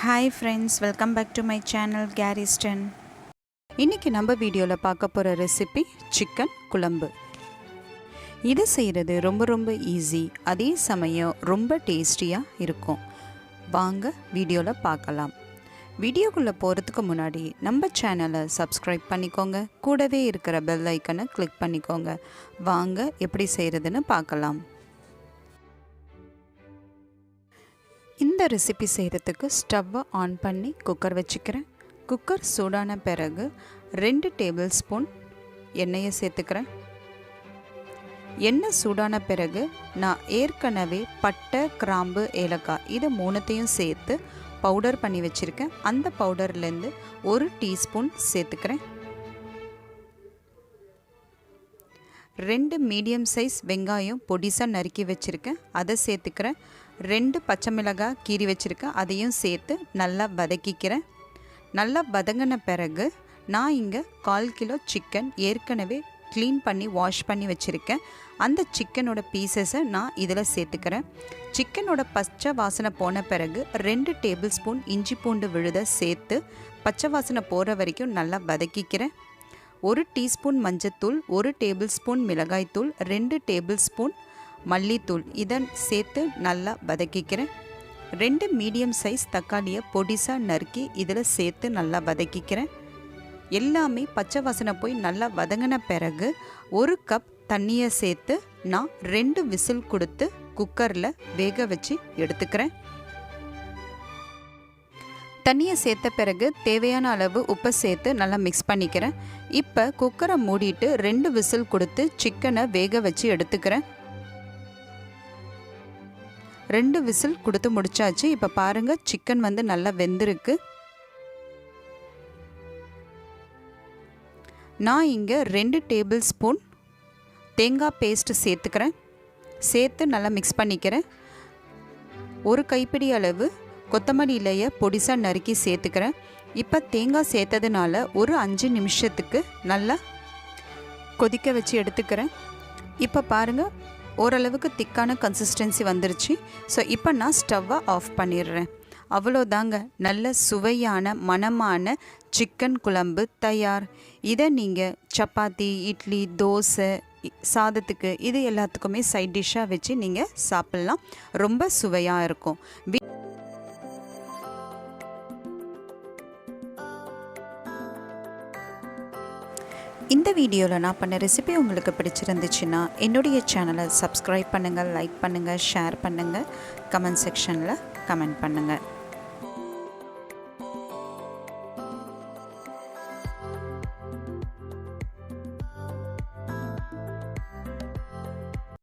Hi friends, welcome back to my channel Gariston. இன்னைக்கு நம்ம வீடியோல பார்க்க போற ரெசிபி சிக்கன் குழம்பு. இது செய்யறது ரொம்ப ஈஸி, அதே சமயம் ரொம்ப டேஸ்டியா இருக்கும். வாங்க வீடியோல பார்க்கலாம். வீடியோக்குள்ள போறதுக்கு முன்னாடி நம்ம சேனலை சப்ஸ்கிரைப் பண்ணிக்கோங்க. கூடவே இருக்கிற பெல் ஐகானை கிளிக் பண்ணிக்கோங்க. வாங்க எப்படி செய்யறதுன்னு பார்க்கலாம். இந்த ரெசிபி செய்கிறதுக்கு ஸ்டவ்வை ஆன் பண்ணி குக்கர் வச்சுக்கிறேன். குக்கர் சூடான பிறகு 2 டேபிள் ஸ்பூன் எண்ணெயை சேர்த்துக்கிறேன். எண்ணெய் சூடான பிறகு நான் ஏற்கனவே பட்டை, கிராம்பு, ஏலக்காய் இது 3த்தையும் சேர்த்து பவுடர் பண்ணி வச்சுருக்கேன். அந்த பவுடர்லேருந்து 1 டீஸ்பூன் சேர்த்துக்கிறேன். 2 மீடியம் சைஸ் வெங்காயம் பொடிசாக நறுக்கி வச்சுருக்கேன், அதை சேர்த்துக்கிறேன். 2 பச்சை மிளகாய் கீறி வச்சுருக்கேன், அதையும் சேர்த்து நல்லா வதக்கிக்கிறேன். நல்லா வதங்கின பிறகு நான் இங்கே 1/4 கிலோ சிக்கன் ஏற்கனவே க்ளீன் பண்ணி வாஷ் பண்ணி வச்சுருக்கேன். அந்த சிக்கனோட பீசஸை நான் இதில் சேர்த்துக்கிறேன். சிக்கனோட பச்சை வாசனை போன பிறகு 2 டேபிள் ஸ்பூன் இஞ்சி பூண்டு விழுதை சேர்த்து பச்சை வாசனை போகிற வரைக்கும் நல்லா வதக்கிக்கிறேன். 1 டீஸ்பூன் மஞ்சத்தூள், 1 டேபிள் ஸ்பூன் மிளகாய்த்தூள், 2 டேபிள் ஸ்பூன் மல்லித்தூள் இதை சேர்த்து நல்லா வதக்கிக்கிறேன். 2 மீடியம் சைஸ் தக்காளியை பொடிசாக நறுக்கி இதில் சேர்த்து நல்லா வதக்கிக்கிறேன். எல்லாமே பச்சை வாசனை போய் நல்லா வதங்கின பிறகு 1 கப் தண்ணியை சேர்த்து நான் 2 விசில் கொடுத்து குக்கரில் வேக வச்சு எடுத்துக்கிறேன். தண்ணியை சேர்த்த பிறகு தேவையான அளவு உப்பை சேர்த்து நல்லா மிக்ஸ் பண்ணிக்கிறேன். இப்போ குக்கரை மூடிட்டு 2 விசில் கொடுத்து சிக்கனை வேக வச்சு எடுத்துக்கிறேன். 2 விசில் கொடுத்து முடிச்சாச்சு. இப்போ பாருங்கள், சிக்கன் நல்லா வெந்திருக்கு. நான் இங்கே 2 டேபிள் ஸ்பூன் தேங்காய் பேஸ்ட்டு சேர்த்துக்கிறேன். சேர்த்து நல்லா மிக்ஸ் பண்ணிக்கிறேன். 1 கைப்பிடி அளவு கொத்தமல்லி இலையை பொடிசாக நறுக்கி சேர்த்துக்கிறேன். இப்போ தேங்காய் சேர்த்ததுனால ஒரு 5 நிமிஷத்துக்கு நல்லா கொதிக்க வச்சு எடுத்துக்கிறேன். இப்போ பாருங்கள், ஓரளவுக்கு திக்கான கன்சிஸ்டன்சி வந்துருச்சு. ஸோ இப்போ நான் ஸ்டவ்வை ஆஃப் பண்ணிடுறேன். அவ்வளோதாங்க, நல்ல சுவையான மணமான சிக்கன் குழம்பு தயார். இதை நீங்கள் சப்பாத்தி, இட்லி, தோசை, சாதத்துக்கு இது எல்லாத்துக்குமே சைட் டிஷ்ஷாக வச்சு நீங்கள் சாப்பிட்லாம். ரொம்ப சுவையாக இருக்கும். இந்த வீடியோவில் நான் பண்ண ரெசிபி உங்களுக்கு பிடிச்சிருந்துச்சுன்னா என்னுடைய சேனலை சப்ஸ்கிரைப் பண்ணுங்கள், லைக் பண்ணுங்கள், ஷேர் பண்ணுங்கள், கமெண்ட் செக்ஷனில் கமெண்ட் பண்ணுங்கள்.